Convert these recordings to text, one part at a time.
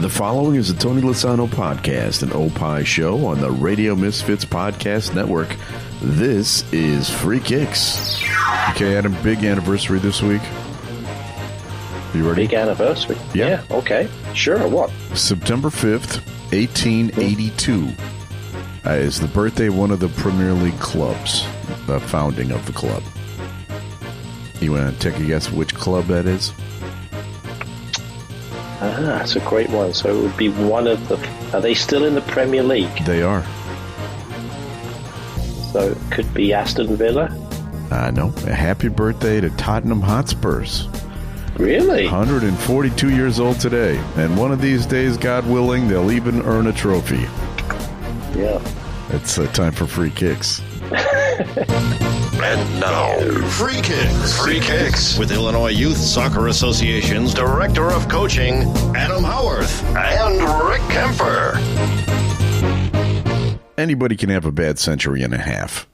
The following is a Tony Lasano podcast, an Opie show on the Radio Misfits Podcast Network. This is Free Kicks. Okay, Adam, big anniversary this week. You ready? Big anniversary? Yeah, okay. Sure, what? September 5th, 1882 is the birthday of one of the Premier League clubs, the founding of the club. You want to take a guess which club that is? That's a great one. So it would be one of the... Are they still in the Premier League? They are. So it could be Aston Villa? No. A happy birthday to Tottenham Hotspurs. Really? 142 years old today. And one of these days, God willing, they'll even earn a trophy. Yeah. It's time for Free Kicks. And now, Free Kicks. Free Kicks with Illinois Youth Soccer Association's Director of Coaching, Adam Howarth, and Rick Kemper. Anybody can have a bad century and a half.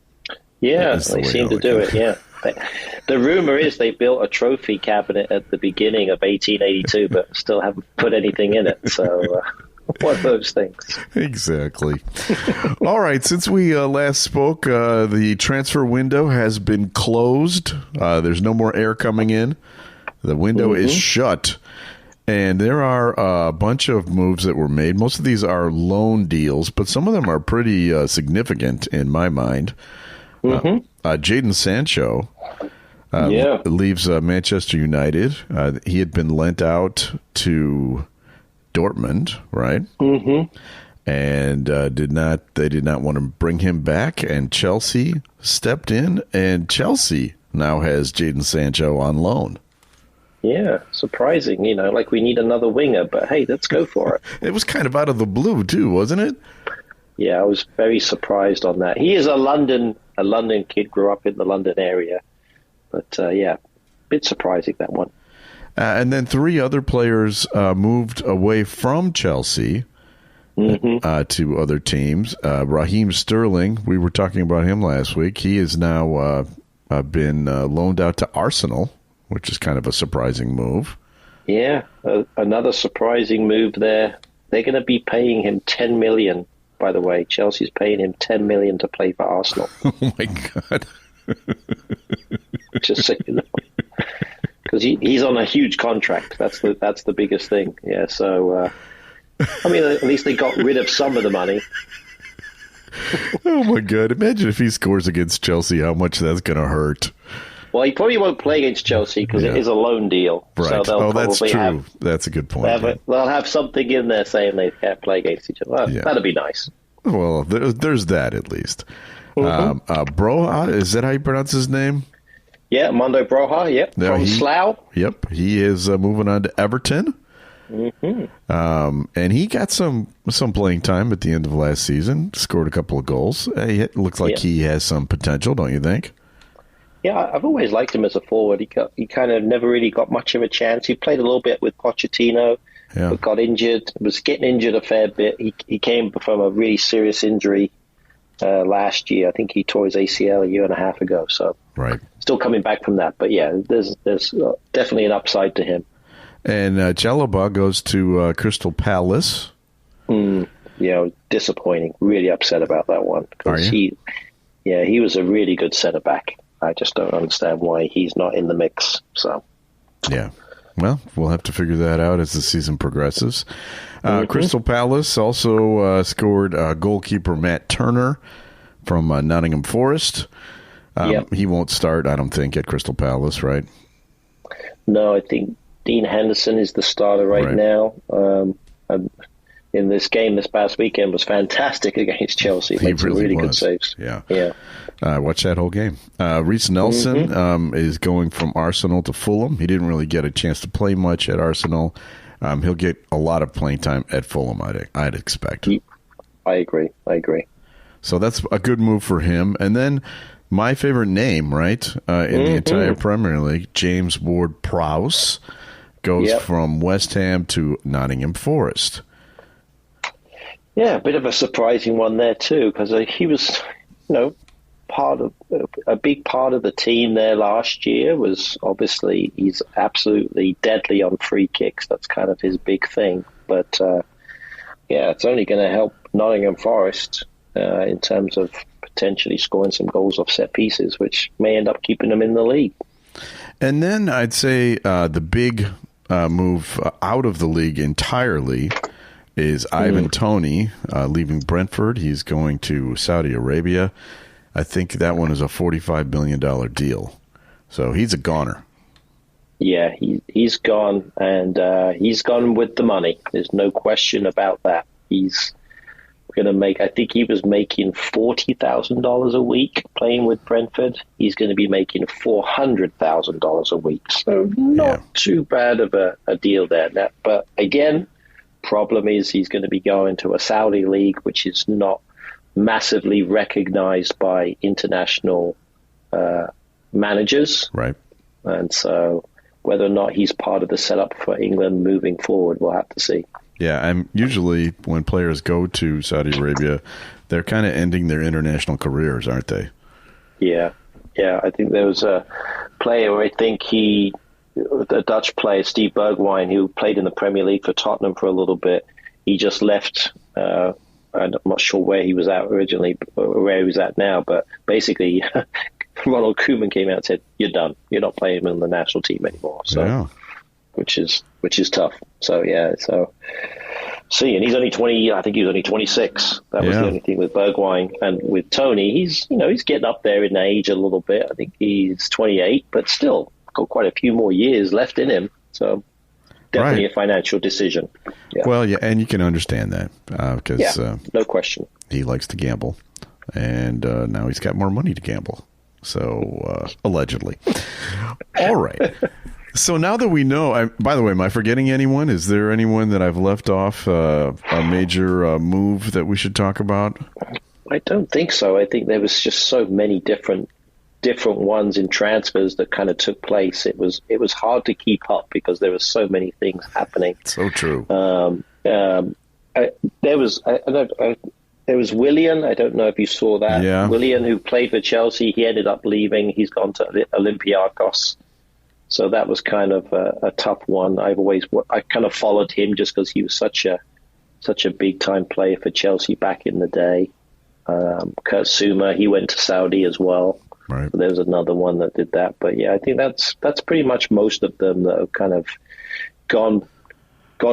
Yeah, they seem to do it, yeah. The rumor is they built a trophy cabinet at the beginning of 1882, but still haven't put anything in it, so... One of those things. Exactly. All right. Since we last spoke, the transfer window has been closed. There's no more air coming in. The window is shut. And there are a bunch of moves that were made. Most of these are loan deals, but some of them are pretty significant in my mind. Jadon Sancho leaves Manchester United. He had been lent out to Dortmund, right? And they did not want to bring him back, and Chelsea stepped in, and Chelsea now has Jadon Sancho on loan. Yeah, surprising, like we need another winger, but hey, let's go for it. It was kind of out of the blue too, wasn't it? Yeah, I was very surprised on that. He is a London kid, grew up in the London area, but a bit surprising, that one. And then three other players moved away from Chelsea to other teams. Raheem Sterling, we were talking about him last week. He has now been loaned out to Arsenal, which is kind of a surprising move. Yeah, another surprising move there. They're going to be paying him $10 million, by the way. Chelsea's paying him $10 million to play for Arsenal. Oh, my God. Just so you know. Because he's on a huge contract. That's the biggest thing. Yeah, so, at least they got rid of some of the money. Oh, my God. Imagine if he scores against Chelsea, how much that's going to hurt. Well, he probably won't play against Chelsea because it is a loan deal. Right. So that's true. That's a good point. They'll have something in there saying they can't play against each other. That'd be nice. Well, there's that at least. Broha, is that how you pronounce his name? Yeah, Armando Broja, from Slough. Yep, he is moving on to Everton. And he got some playing time at the end of last season, scored a couple of goals. It looks like he has some potential, don't you think? Yeah, I've always liked him as a forward. He kind of never really got much of a chance. He played a little bit with Pochettino, but got injured, was getting injured a fair bit. He came from a really serious injury last year. I think he tore his ACL a year and a half ago, so still coming back from that. But there's definitely an upside to him. And Chalobah goes to Crystal Palace. Disappointing. Really upset about that one. Are you? He was a really good centre back. I just don't understand why he's not in the mix. So well, we'll have to figure that out as the season progresses. Crystal Palace also scored goalkeeper Matt Turner from Nottingham Forest. He won't start, I don't think, at Crystal Palace, right? No, I think Dean Henderson is the starter right now. In this game this past weekend was fantastic against Chelsea. He made some really good saves. Yeah. Watch that whole game. Reece Nelson is going from Arsenal to Fulham. He didn't really get a chance to play much at Arsenal. He'll get a lot of playing time at Fulham, I'd expect. I agree. So that's a good move for him. And then my favorite name, in the entire Premier League, James Ward-Prowse, goes from West Ham to Nottingham Forest. Yeah, a bit of a surprising one there too, because he was, a big part of the team there last year. Was obviously he's absolutely deadly on free kicks. That's kind of his big thing. But it's only going to help Nottingham Forest in terms of potentially scoring some goals off set pieces, which may end up keeping them in the league. And then I'd say the big move out of the league entirely is Ivan Toney leaving Brentford. He's going to Saudi Arabia. I think that one is a $45 million deal. So he's a goner. Yeah, he's gone, and he's gone with the money. There's no question about that. He's going to make, I think he was making $40,000 a week playing with Brentford. He's going to be making $400,000 a week. So not too bad of a deal there. But again, problem is he's going to be going to a Saudi league, which is not massively recognized by international managers. Right. And so whether or not he's part of the setup for England moving forward, we'll have to see. Yeah, and usually when players go to Saudi Arabia, they're kind of ending their international careers, aren't they? Yeah. I think there was a player, I think the Dutch player, Steve Bergwijn, who played in the Premier League for Tottenham for a little bit. He just left. I'm not sure where he was at originally, or where he was at now, but basically Ronald Koeman came out and said, "You're done. You're not playing in the national team anymore." So, which is tough. So see, and he's only 20. I think he was only 26. That was the only thing with Bergwijn. And with Toney, he's getting up there in age a little bit. I think he's 28, but still got quite a few more years left in him. So definitely a financial decision. Yeah. Well, yeah, and you can understand that because no question, he likes to gamble, and now he's got more money to gamble. So allegedly. All right. So now that we know, by the way, am I forgetting anyone? Is there anyone that I've left off a major move that we should talk about? I don't think so. I think there was just so many different ones in transfers that kind of took place. It was hard to keep up because there were so many things happening. So true. There was Willian. I don't know if you saw that. Yeah. Willian, who played for Chelsea, he ended up leaving. He's gone to Olympiacos. So that was kind of a tough one. I kind of followed him just because he was such a big time player for Chelsea back in the day. Kurt Zouma, he went to Saudi as well. Right. So there's another one that did that. But yeah, I think that's pretty much most of them that have kind of gone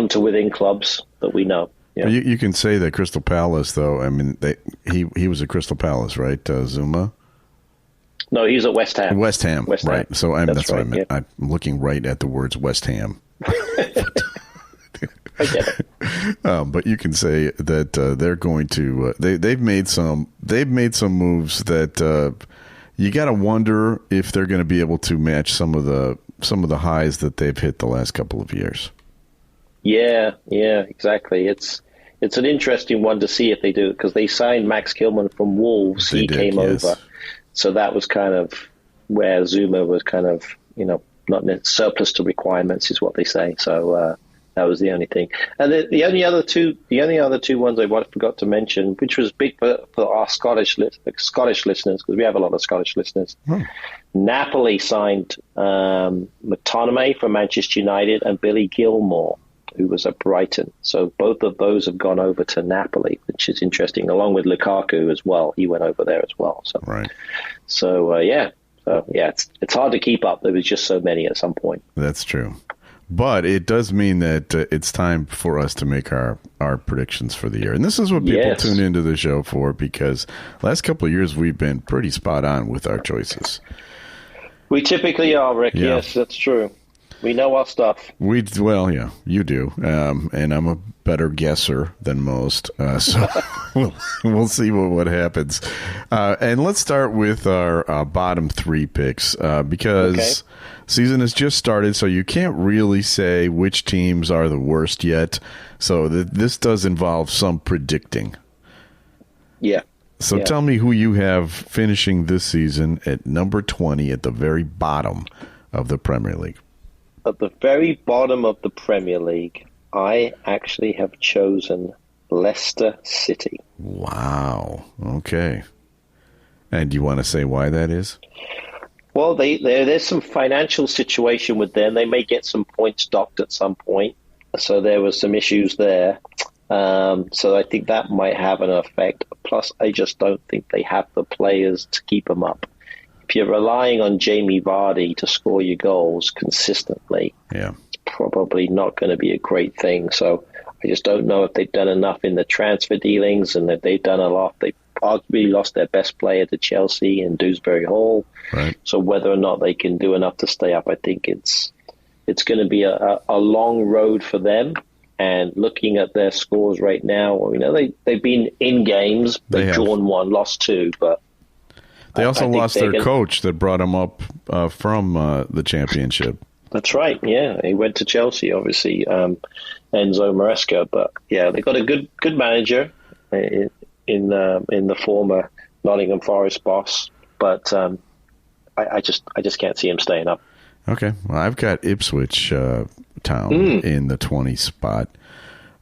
to within clubs that we know. Yeah. You can say that Crystal Palace, though. I mean, he was at Crystal Palace, right? Zouma. No, he's at West Ham. West Ham, right? So that's what I meant. Yeah. I'm looking right at the words West Ham. I get it. But you can say that they're going to. They've made some moves that you got to wonder if they're going to be able to match some of the highs that they've hit the last couple of years. Yeah, exactly. It's an interesting one to see if they do, because they signed Max Kilman from Wolves. He came over. So that was kind of where Zouma was kind of, not surplus to requirements is what they say. So that was the only thing. And the only other two ones I forgot to mention, which was big for our Scottish listeners, because we have a lot of Scottish listeners. Napoli signed McTominay from Manchester United and Billy Gilmore, who was at Brighton. So both of those have gone over to Napoli, which is interesting, along with Lukaku as well. He went over there as well. So, right. So it's hard to keep up. There was just so many at some point. That's true. But it does mean that it's time for us to make our predictions for the year. And this is what people tune into the show for, because last couple of years we've been pretty spot on with our choices. We typically are, Rick. Yeah. Yes, that's true. We know our stuff. You do, and I'm a better guesser than most. So we'll see what happens. And let's start with our bottom three picks because season has just started, so you can't really say which teams are the worst yet. So this does involve some predicting. Yeah. So tell me who you have finishing this season at number 20 at the very bottom of the Premier League. At the very bottom of the Premier League, I actually have chosen Leicester City. Wow. Okay. And do you want to say why that is? Well, there's some financial situation with them. They may get some points docked at some point. So there was some issues there. So I think that might have an effect. Plus, I just don't think they have the players to keep them up. If you're relying on Jamie Vardy to score your goals consistently, it's probably not going to be a great thing. So I just don't know if they've done enough in the transfer dealings, and if they've done a lot. They arguably lost their best player to Chelsea in Dewsbury Hall. Right. So whether or not they can do enough to stay up, I think it's going to be a long road for them. And looking at their scores right now, they've been in games. They've drawn one, lost two, but they also lost their coach that brought them up from the championship. That's right. Yeah, he went to Chelsea, obviously, Enzo Maresca. But yeah, they got a good manager in the former Nottingham Forest boss. But I just can't see him staying up. Okay, well, I've got Ipswich Town in the 20 spot.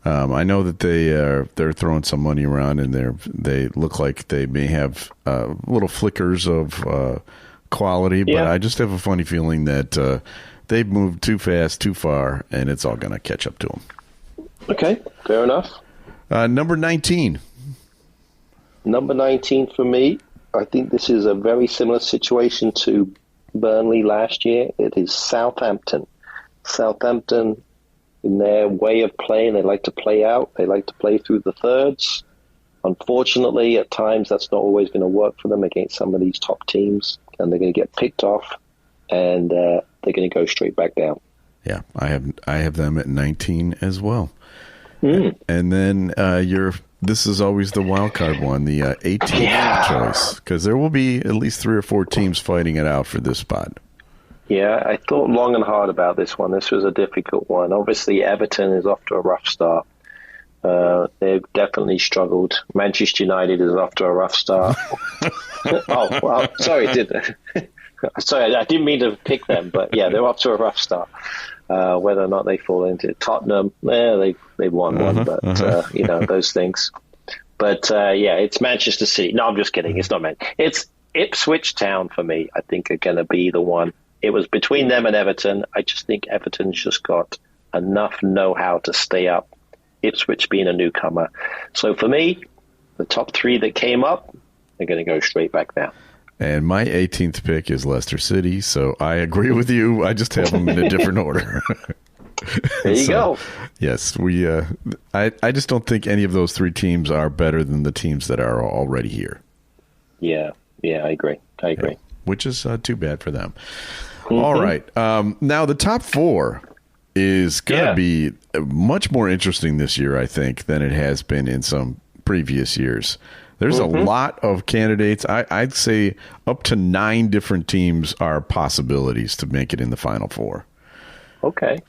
I know that they're throwing some money around, and they look like they may have little flickers of quality, but I just have a funny feeling that they've moved too fast, too far, and it's all going to catch up to them. Okay, fair enough. Number 19. Number 19 for me. I think this is a very similar situation to Burnley last year. It is Southampton. Southampton, in their way of playing, they like to play out. They like to play through the thirds. Unfortunately, at times, that's not always going to work for them against some of these top teams, and they're going to get picked off, and they're going to go straight back down. Yeah, I have them at 19 as well. And then this is always the wild card one, the 18th choice, because there will be at least 3 or 4 teams fighting it out for this spot. Yeah, I thought long and hard about this one. This was a difficult one. Obviously, Everton is off to a rough start. They've definitely struggled. Manchester United is off to a rough start. Oh, well, sorry, I didn't mean to pick them, but yeah, they're off to a rough start. Whether or not they fall into Tottenham, they've won one, but those things. But it's Manchester City. No, I'm just kidding. It's not It's Ipswich Town for me. I think are going to be the one. It was between them and Everton. I just think Everton's just got enough know-how to stay up. Ipswich being a newcomer. So for me, the top 3 that came up, they're going to go straight back down. And my 18th pick is Leicester City, so I agree with you. I just have them in a different order. There you go. Yes, I just don't think any of those 3 teams are better than the teams that are already here. Yeah, I agree. Yeah, which is too bad for them. All right. Now, the top 4 is going to be much more interesting this year, I think, than it has been in some previous years. There's a lot of candidates. I'd say up to 9 different teams are possibilities to make it in the Final 4. Okay.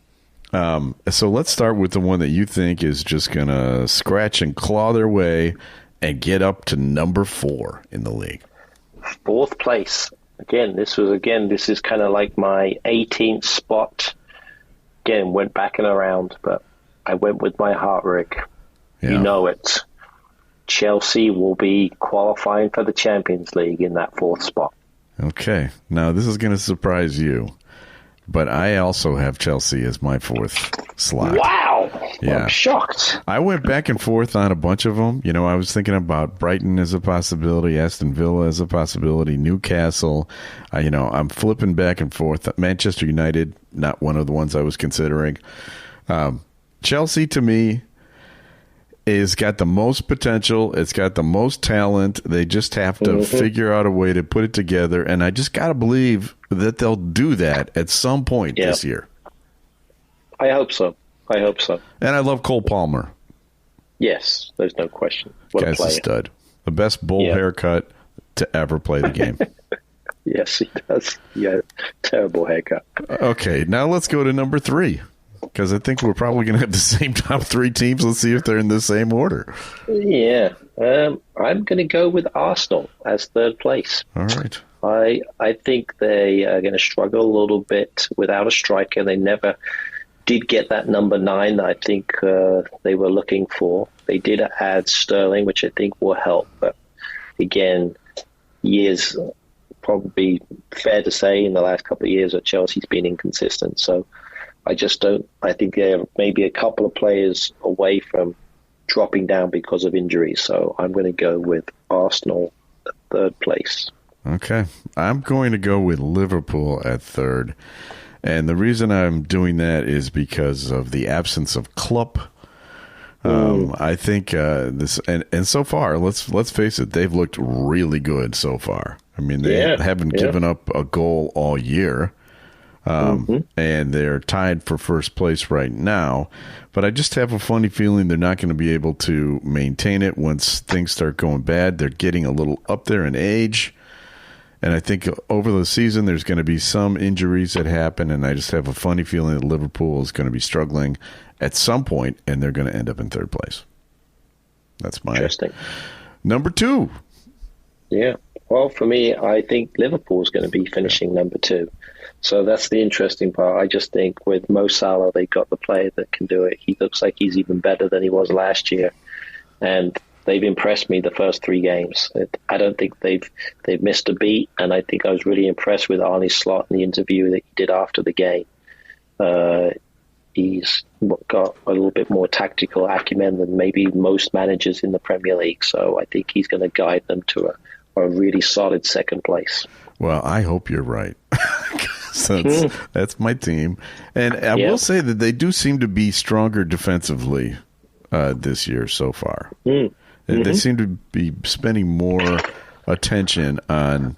So let's start with the one that you think is just going to scratch and claw their way and get up to number 4 in the league. 4th place. This is kind of like my 18th spot. Again, went back and around, but I went with my heart, Rick. Yeah. You know it. Chelsea will be qualifying for the Champions League in that 4th spot. Okay. Now, this is going to surprise you, but I also have Chelsea as my 4th slot. Wow. Yeah. I'm shocked. I went back and forth on a bunch of them. I was thinking about Brighton as a possibility, Aston Villa as a possibility, Newcastle. I'm flipping back and forth. Manchester United, not one of the ones I was considering. Chelsea, to me, is got the most potential. It's got the most talent. They just have to figure out a way to put it together. And I just got to believe that they'll do that at some point this year. I hope so. And I love Cole Palmer. Yes, there's no question. What Guy's a stud. The best bull haircut to ever play the game. Yes, he does. Yeah, terrible haircut. Okay, now let's go to number 3. Because I think we're probably going to have the same top 3 teams. Let's see if they're in the same order. Yeah. I'm going to go with Arsenal as 3rd place. All right. I think they are going to struggle a little bit without a striker. They never did get that number 9 that I think they were looking for. They did add Sterling, which I think will help. But again, years, probably fair to say, in the last couple of years that Chelsea's been inconsistent. So I just don't. I think they're maybe a couple of players away from dropping down because of injuries. So I'm going to go with Arsenal at third place. Okay. I'm going to go with Liverpool at third. And the reason I'm doing that is because of the absence of Klopp. I think this and so far, let's face it, they've looked really good so far. I mean, they haven't given up a goal all year. And they're tied for first place right now. But I just have a funny feeling they're not going to be able to maintain it once things start going bad. They're getting a little up there in age. And I think over the season there's going to be some injuries that happen. And I just have a funny feeling that Liverpool is going to be struggling at some point, and they're going to end up in third place. That's my interesting. Number 2. Yeah. Well, for me, I think Liverpool is going to be finishing number 2. So that's the interesting part. I just think with Mo Salah, they got the player that can do it. He looks like he's even better than he was last year. And they've impressed me the first 3 games. I don't think they've missed a beat. And I think I was really impressed with Arne Slot in the interview that he did after the game. He's got a little bit more tactical acumen than maybe most managers in the Premier League. So I think he's going to guide them to a really solid second place. Well, I hope you're right. That's my team. And I will say that they do seem to be stronger defensively this year so far. They seem to be spending more attention on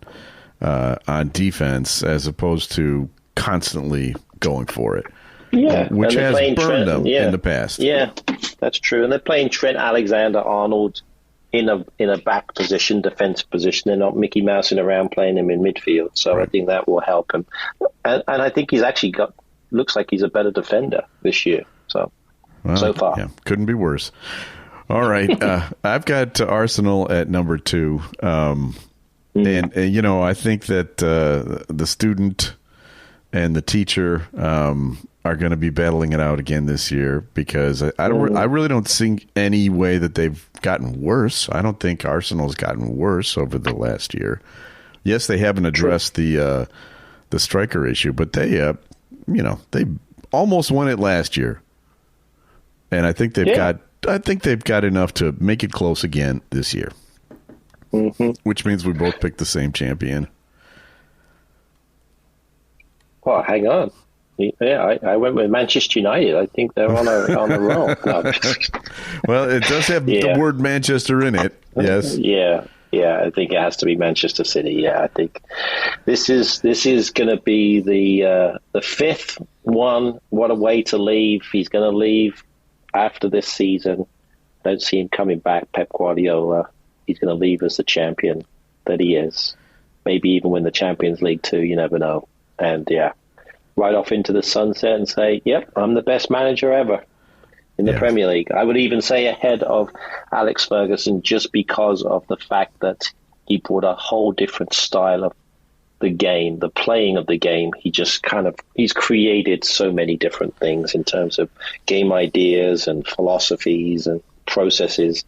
defense as opposed to constantly going for it. Yeah, which has burned them in the past. Yeah, that's true. And they're playing Trent Alexander-Arnold in a back position, defensive position. They're not Mickey Mousing around playing him in midfield. So I think that will help him. And I think he's actually looks like he's a better defender this year. So far. Yeah, couldn't be worse. All right. I've got Arsenal at number 2. And I think that the student and the teacher are going to be battling it out again this year because I really don't see any way that they've gotten worse. I don't think Arsenal's gotten worse over the last year. Yes, they haven't addressed the striker issue, but they almost won it last year, and I think they've got enough to make it close again this year. Which means we both picked the same champion. Well, hang on. Yeah, I went with Manchester United. I think they're on a roll. No. Well, it does have the word Manchester in it. Yes. Yeah. I think it has to be Manchester City. Yeah, I think this is going to be the fifth one. What a way to leave! He's going to leave after this season. Don't see him coming back. Pep Guardiola. He's going to leave as the champion that he is. Maybe even win the Champions League too. You never know. And right off into the sunset and say, yep, I'm the best manager ever in the Premier League. I would even say ahead of Alex Ferguson just because of the fact that he brought a whole different style of the game, the playing of the game. He's created so many different things in terms of game ideas and philosophies and processes,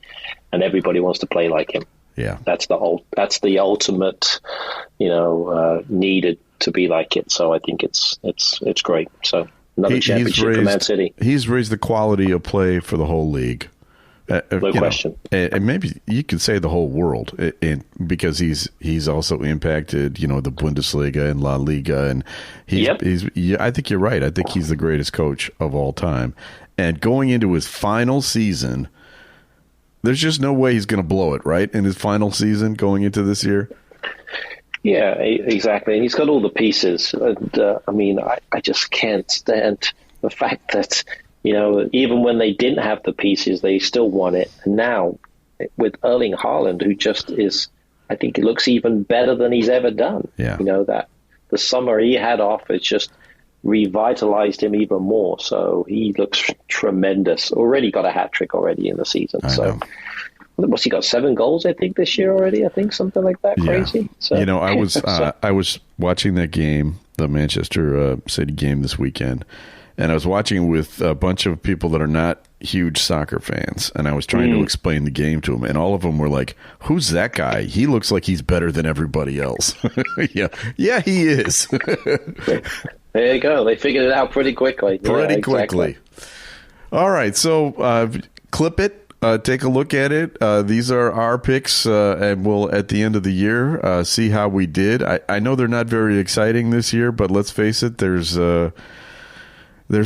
and everybody wants to play like him. Yeah. That's the ultimate, needed to be like it. So I think it's great. So another championship for Man City. He's raised the quality of play for the whole league. No question. And maybe you could say the whole world, because he's also impacted, the Bundesliga and La Liga, and I think you're right. I think he's the greatest coach of all time. And going into his final season, there's just no way he's going to blow it, right? In his final season going into this year. Yeah, exactly. And he's got all the pieces. And I just can't stand the fact that, even when they didn't have the pieces, they still won it. And now with Erling Haaland, who just is, I think he looks even better than he's ever done. Yeah. That the summer he had off, it's just revitalized him even more. So he looks tremendous. Already got a hat trick already in the season. So what's he got? 7 goals, I think, this year already. I think something like that. Crazy. So, I was watching that game, the Manchester City game this weekend, and I was watching with a bunch of people that are not huge soccer fans, and I was trying to explain the game to them, and all of them were like, "Who's that guy? He looks like he's better than everybody else." Yeah, he is. There you go. They figured it out pretty quickly. Pretty quickly. All right. So clip it. Take a look at it. These are our picks, and we'll, at the end of the year, see how we did. I know they're not very exciting this year, but let's face it, there's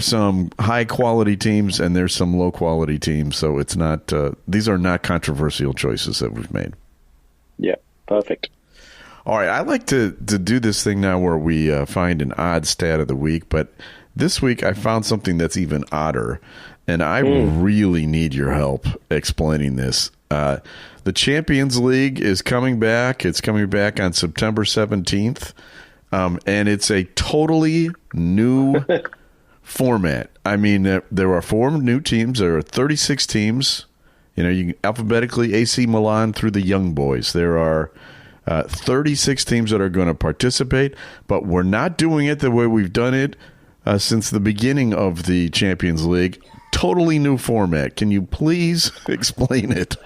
some high-quality teams and there's some low-quality teams, so it's not. These are not controversial choices that we've made. Yeah, perfect. All right, I like to do this thing now where we find an odd stat of the week, but this week I found something that's even odder. And I really need your help explaining this. The Champions League is coming back. It's coming back on September 17th. And it's a totally new format. I mean, there are 4 new teams. There are 36 teams. You know, you can alphabetically AC Milan through the young boys. There are 36 teams that are going to participate. But we're not doing it the way we've done it since the beginning of the Champions League. Totally new format. Can you please explain it?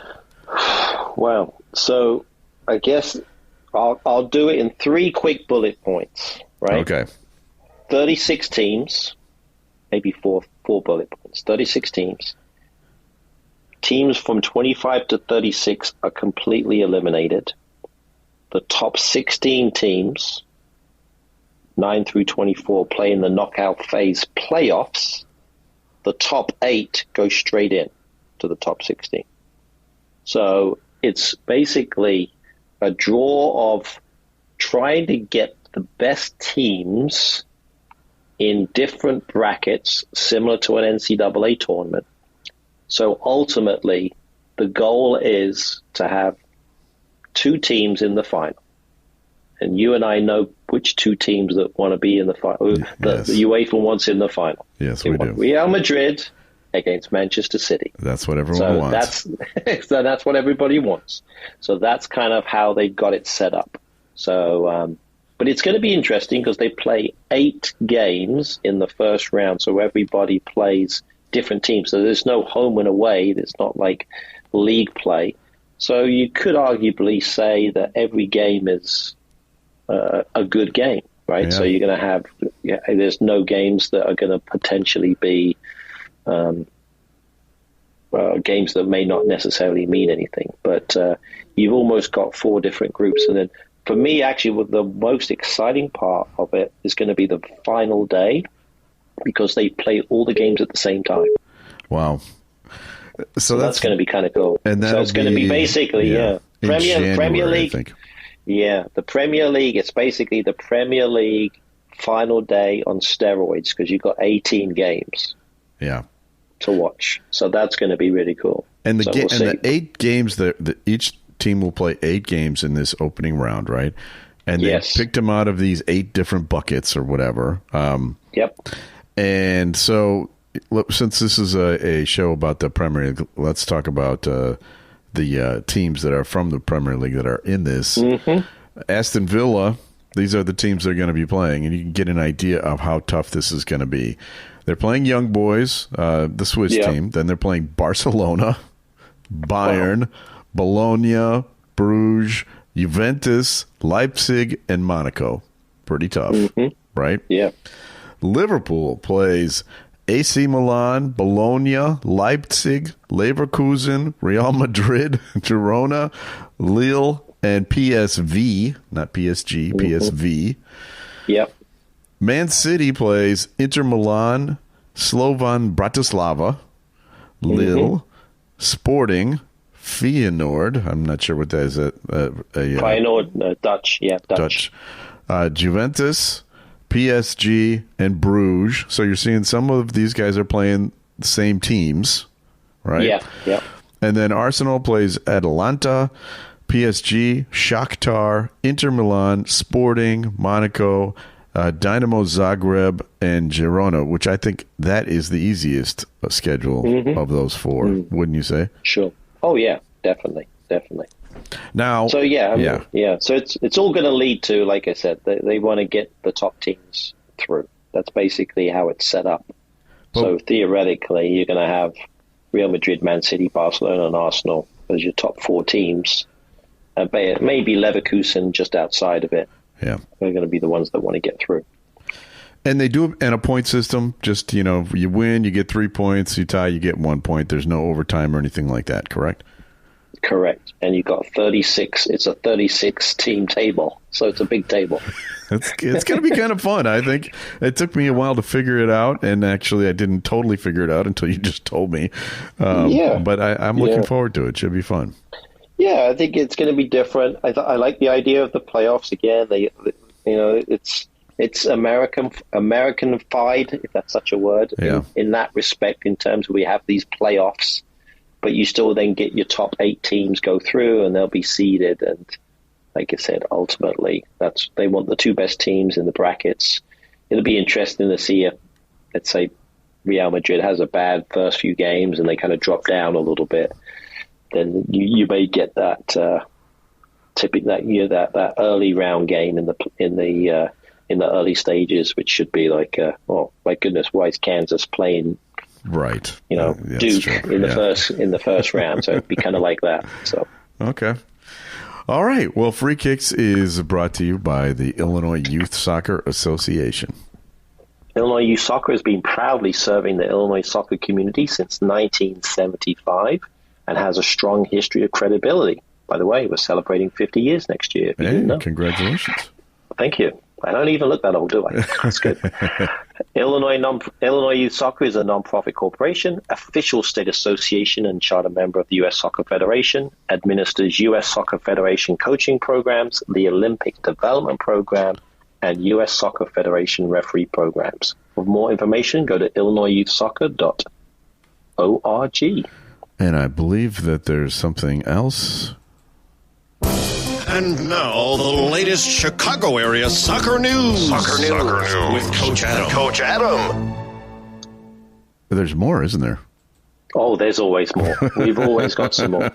Well, so I guess I'll do it in 3 quick bullet points, right? Okay. 36 teams, maybe four bullet points. 36 teams. Teams from 25 to 36 are completely eliminated. The top 16 teams, 9 through 24, play in the knockout phase playoffs. The top 8 go straight in to the top 16. So it's basically a draw of trying to get the best teams in different brackets, similar to an NCAA tournament. So ultimately, the goal is to have 2 teams in the final. And you and I know which 2 teams that want to be in the final. Yes. The UEFA wants in the final. Yes, they we do. Real Madrid against Manchester City. That's what everyone wants. That's what everybody wants. So that's kind of how they got it set up. So, but it's going to be interesting because they play 8 games in the first round. So everybody plays different teams. So there's no home and away. It's not like league play. So you could arguably say that every game is a good game, right? Yeah. So you're going to have, there's no games that are going to potentially be games that may not necessarily mean anything. But you've almost got 4 different groups. And then for me, actually, the most exciting part of it is going to be the final day because they play all the games at the same time. Wow. So that's going to be kind of cool. And so it's going to be basically, Premier League. I think. Yeah, the Premier League, it's basically the Premier League final day on steroids because you've got 18 games to watch. So that's going to be really cool. And the 8 games, that each team will play 8 games in this opening round, right? And they picked them out of these 8 different buckets or whatever. Yep. And so since this is a show about the Premier League, let's talk about the teams that are from the Premier League that are in this. Mm-hmm. Aston Villa, these are the teams they're going to be playing, and you can get an idea of how tough this is going to be. They're playing Young Boys, the Swiss team. Then they're playing Barcelona, Bayern, Bologna, Bruges, Juventus, Leipzig, and Monaco. Pretty tough, right? Yeah. Liverpool plays AC Milan, Bologna, Leipzig, Leverkusen, Real Madrid, Girona, Lille, and PSV, not PSG, PSV. Yep. Man City plays Inter Milan, Slovan Bratislava, Lille, Sporting, Feyenoord. I'm not sure what that is. Feyenoord, Dutch. Yeah, Dutch. Juventus, PSG, and Bruges. So you're seeing some of these guys are playing the same teams, right? Yeah. And then Arsenal plays Atalanta, PSG, Shakhtar, Inter Milan, Sporting, Monaco, Dynamo Zagreb, and Girona, which I think that is the easiest schedule of those 4, wouldn't you say? Sure. Oh, yeah, definitely. Now, so so it's all going to lead to, like I said, they want to get the top teams through. That's basically how it's set up. So theoretically, you're going to have Real Madrid, Man City, Barcelona, and Arsenal as your top 4 teams. Maybe Leverkusen just outside of it. Yeah, they're going to be the ones that want to get through. And they do it in a point system. Just, you win, you get 3 points. You tie, you get 1 point. There's no overtime or anything like that, correct? Correct. And you got 36. It's a 36-team table, so it's a big table. It's going to be kind of fun, I think. It took me a while to figure it out, and actually I didn't totally figure it out until you just told me. But I'm looking forward to it. It should be fun. Yeah, I think it's going to be different. I like the idea of the playoffs again. It's American-fied, if that's such a word, in that respect, in terms of we have these playoffs, but you still then get your top 8 teams go through, and they'll be seeded. And like I said, ultimately, they want the 2 best teams in the brackets. It'll be interesting to see if, let's say, Real Madrid has a bad first few games and they kind of drop down a little bit. Then you may get that that early round game in the early stages, which should be like, oh my goodness, why is Kansas playing? Right. Duke in the first round. So it'd be kind of like that. So okay. All right. Well, Free Kicks is brought to you by the Illinois Youth Soccer Association. Illinois Youth Soccer has been proudly serving the Illinois soccer community since 1975 and has a strong history of credibility. By the way, we're celebrating 50 years next year. Hey, congratulations. Thank you. I don't even look that old, do I? That's good. Illinois Youth Soccer is a nonprofit corporation, official state association and charter member of the U.S. Soccer Federation, administers U.S. Soccer Federation coaching programs, the Olympic Development Program, and U.S. Soccer Federation referee programs. For more information, go to illinoisyouthsoccer.org. And I believe that there's something else. And now, the latest Chicago area soccer news. Soccer news with Coach Adam. There's more, isn't there? Oh, there's always more. We've always got some more.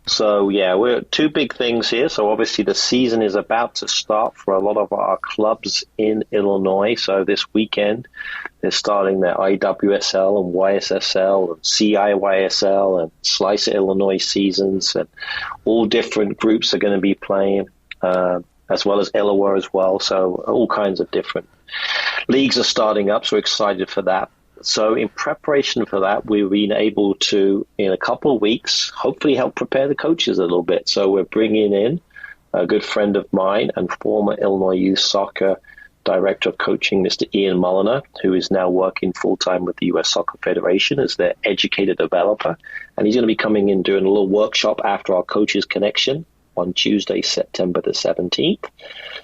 So, we're 2 big things here. So, obviously, the season is about to start for a lot of our clubs in Illinois. So, this weekend, they're starting their IWSL and YSSL and CIYSL and Slice Illinois seasons. And all different groups are going to be playing, as well as Illinois as well. So, all kinds of different leagues are starting up. So, we're excited for that. So in preparation for that, we've been able to, in a couple of weeks, hopefully help prepare the coaches a little bit. So we're bringing in a good friend of mine and former Illinois Youth Soccer Director of Coaching, Mr. Ian Mulliner, who is now working full-time with the U.S. Soccer Federation as their educator developer. And he's going to be coming in doing a little workshop after our Coaches Connection on Tuesday, September the 17th.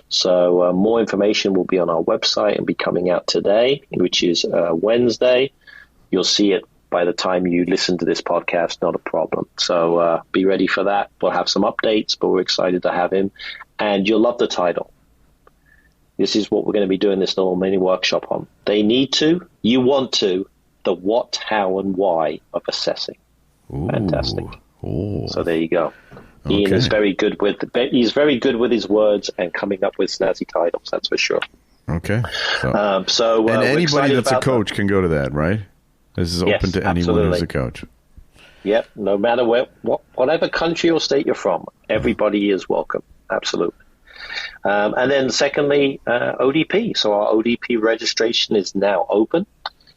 So more information will be on our website and be coming out today, which is Wednesday. You'll see it by the time you listen to this podcast, not a problem. So be ready for that. We'll have some updates, but we're excited to have him. And you'll love the title. This is what we're going to be doing this little mini workshop on. They need to, you want to, the what, how, and why of assessing. Ooh. Fantastic. Ooh. So there you go. Okay. Ian is very good with his words and coming up with snazzy titles. That's for sure. Okay. So and anybody that's a coach can go to that, right? This is open to anyone who's a coach. Yep. No matter whatever country or state you're from, everybody is welcome. Absolutely. And then secondly, ODP. So our ODP registration is now open.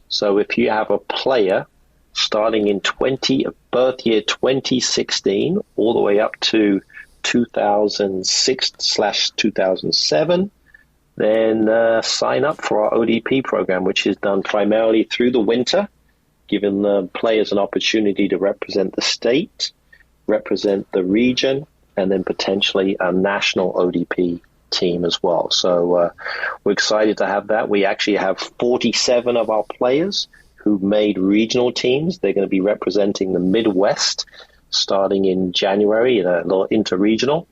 So if you have a player starting in birth year 2016 all the way up to 2006/2007, then sign up for our ODP program, which is done primarily through the winter, giving the players an opportunity to represent the state, represent the region, and then potentially a national ODP team as well. So we're excited to have that. We actually have 47 of our players who made regional teams. They're going to be representing the Midwest starting in January in a little interregional.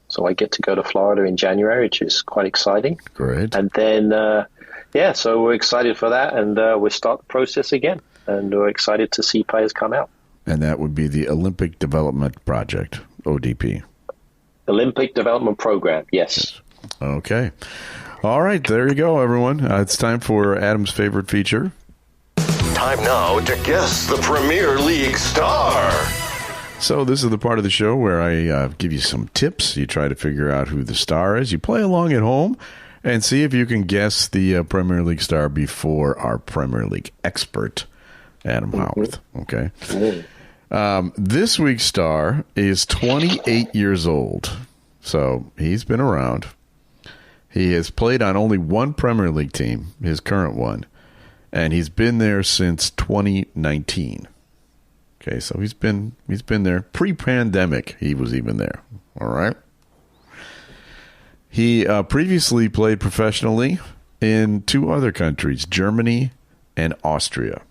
So I get to go to Florida in January, which is quite exciting. Great. And then, so we're excited for that, and we'll start the process again. And we're excited to see players come out. And that would be the Olympic Development Project, ODP. Olympic Development Program, yes. Okay. All right, there you go, everyone. It's time for Adam's favorite feature. Time now to guess the Premier League star. So this is the part of the show where I give you some tips. You try to figure out who the star is. You play along at home, And see if you can guess the Premier League star before our Premier League expert, Adam Howarth. Okay. This week's star is 28 years old. So he's been around. He has played on only one Premier League team, his current one, and he's been there since 2019. Okay, so he's been there pre-pandemic. He was even there. All right. He previously played professionally in two other countries, Germany and Austria.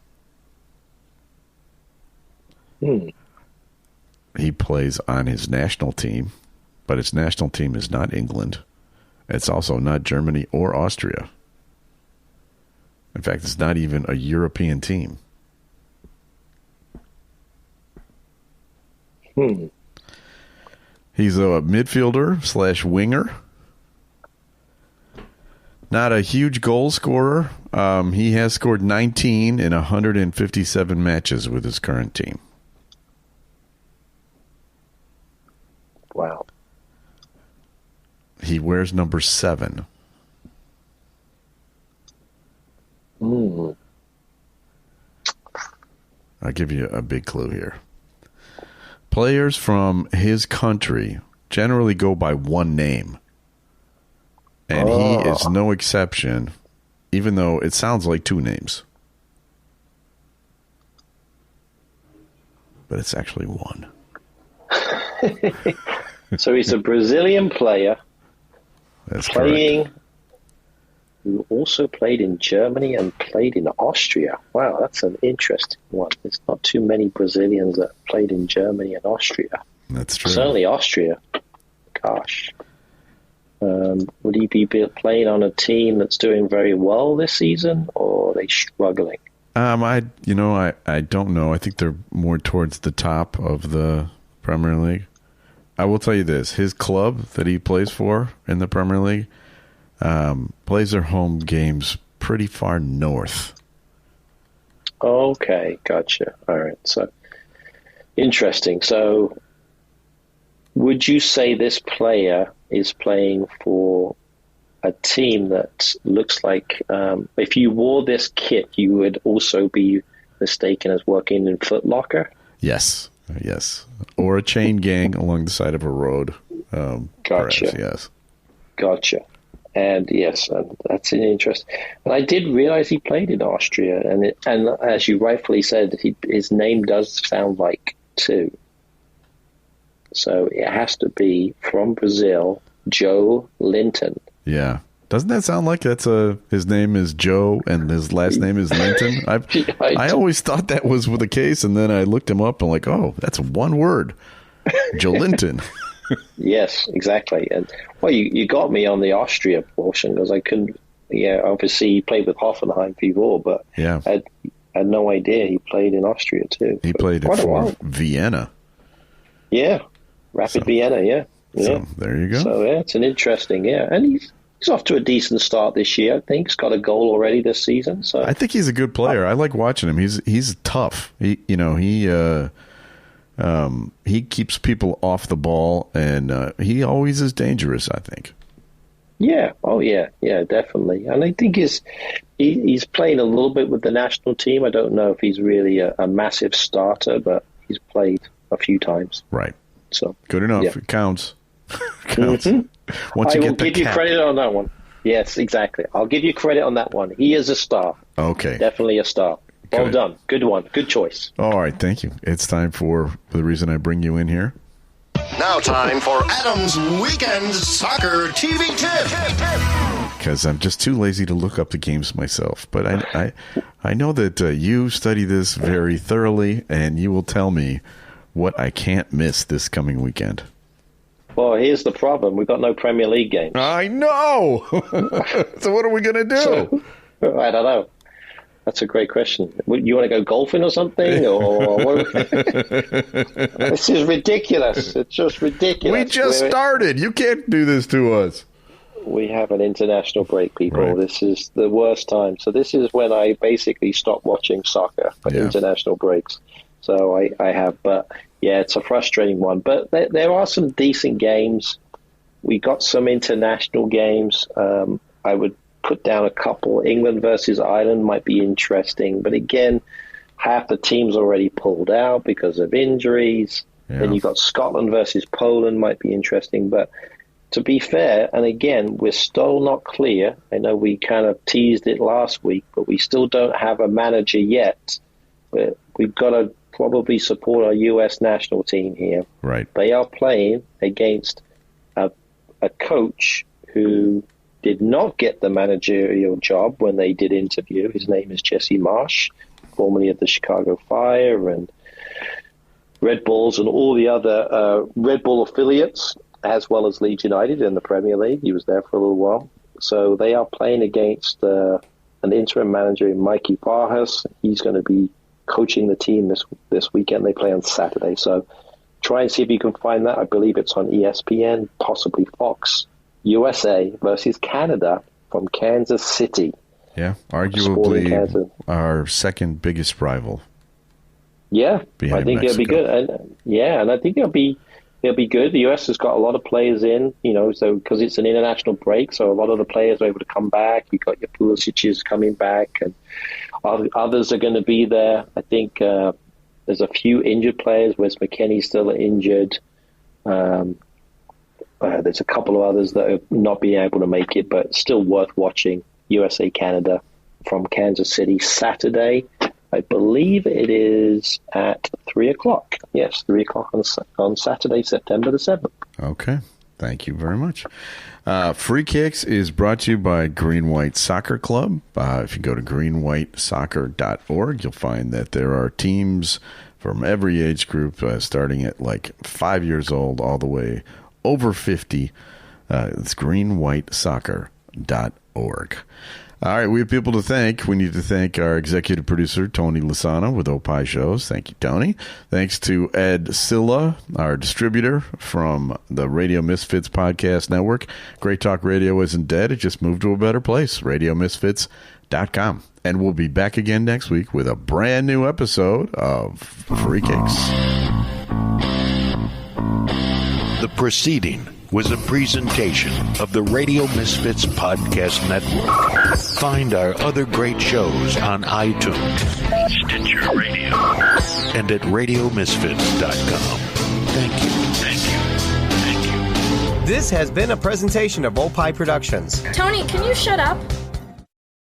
He plays on his national team, but his national team is not England. It's also not Germany or Austria. In fact, it's not even a European team. He's a midfielder / winger. Not a huge goal scorer. He has scored 19 in 157 matches with his current team. Wow. He wears number 7. Ooh. I'll give you a big clue here. Players from his country generally go by one name. And he is no exception, even though it sounds like two names. But it's actually one. So he's a Brazilian player. That's playing, correct. Who also played in Germany and played in Austria. Wow, that's an interesting one. There's not too many Brazilians that played in Germany and Austria. That's true. Certainly Austria. Gosh. Would he be playing on a team that's doing very well this season, or are they struggling? I don't know. I think they're more towards the top of the Premier League. I will tell you this: his club that he plays for in the Premier League plays their home games pretty far north. Okay, gotcha. All right, so interesting. So, would you say this player is playing for a team that looks like, if you wore this kit, you would also be mistaken as working in Foot Locker? Yes. Or a chain gang along the side of a road. Gotcha. Perhaps, yes. Gotcha. And yes, that's an interest. And I did realize he played in Austria, and as you rightfully said, his name does sound like two. So it has to be from Brazil, Joe Linton. Yeah. Doesn't that sound like his name is Joe and his last name is Linton? I always thought that was the case, and then I looked him up and like, oh, that's one word. Joe Linton. Yes, exactly. And well, you got me on the Austria portion because I couldn't. Yeah, obviously he played with Hoffenheim before, but yeah, I had no idea he played in Austria too. He played for Vienna. Yeah, Rapid Vienna. Yeah. So there you go. So yeah, it's an interesting. Yeah, and he's off to a decent start this year. I think he's got a goal already this season. So I think he's a good player. I like watching him. He's tough. He keeps people off the ball, and he always is dangerous, I think. Yeah. Oh, yeah. Yeah, definitely. And I think he's playing a little bit with the national team. I don't know if he's really a massive starter, but he's played a few times. Right. So good enough. Yeah. It counts. Once I will give you credit on that one. Yes, exactly. I'll give you credit on that one. He is a star. Okay. Definitely a star. Well done. Good one. Good choice. All right. Thank you. It's time for the reason I bring you in here. Now time for Adam's Weekend Soccer TV Tip. Because I'm just too lazy to look up the games myself. But I know that you study this very thoroughly, and you will tell me what I can't miss this coming weekend. Well, here's the problem. We've got no Premier League games. I know. So what are we going to do? I don't know. That's a great question. You want to go golfing or something? Or this is ridiculous. It's just ridiculous. We just started. You can't do this to us. We have an international break, people. Right. This is the worst time. So this is when I basically stop watching soccer for international breaks. So I have, but yeah, it's a frustrating one. But there are some decent games. We got some international games. I would put down a couple. England versus Ireland might be interesting, but again, half the team's already pulled out because of injuries. Yeah. Then you've got Scotland versus Poland might be interesting, but to be fair, and again, we're still not clear. I know we kind of teased it last week, but we still don't have a manager yet. But we've got to probably support our U.S. national team here. Right. They are playing against a coach who did not get the managerial job when they did interview. His name is Jesse Marsch, formerly of the Chicago Fire and Red Bulls and all the other Red Bull affiliates, as well as Leeds United in the Premier League. He was there for a little while. So they are playing against an interim manager, Mikey Farhas. He's going to be coaching the team this weekend. They play on Saturday. So try and see if you can find that. I believe it's on ESPN, possibly Fox. USA versus Canada from Kansas City. Yeah, arguably our second biggest rival. Yeah, I think it'll be good. And I think it'll be good. The US has got a lot of players in, so because it's an international break, so a lot of the players are able to come back. You've got your Pulisic's coming back, and others are going to be there. I think there's a few injured players. Wes McKennie's still injured. There's a couple of others that have not been able to make it, but still worth watching. USA Canada from Kansas City Saturday. I believe it is at 3 o'clock. Yes, 3 o'clock on Saturday, September the 7th. Okay. Thank you very much. Free Kicks is brought to you by Green White Soccer Club. If you go to greenwhitesoccer.org, you'll find that there are teams from every age group, starting at like 5 years old all the way over 50. It's greenwhitesoccer.org. All right, we have people to thank. We need to thank our executive producer, Tony Lasana, with Opie Shows. Thank you, Tony. Thanks to Ed Silla, our distributor from the Radio Misfits Podcast Network. Great Talk Radio isn't dead. It just moved to a better place, radiomisfits.com. And we'll be back again next week with a brand new episode of Free Kicks. The proceeding was a presentation of the Radio Misfits Podcast Network. Find our other great shows on iTunes, Stitcher Radio, and at RadioMisfits.com. Thank you. Thank you. Thank you. This has been a presentation of Opie Productions. Tony, can you shut up?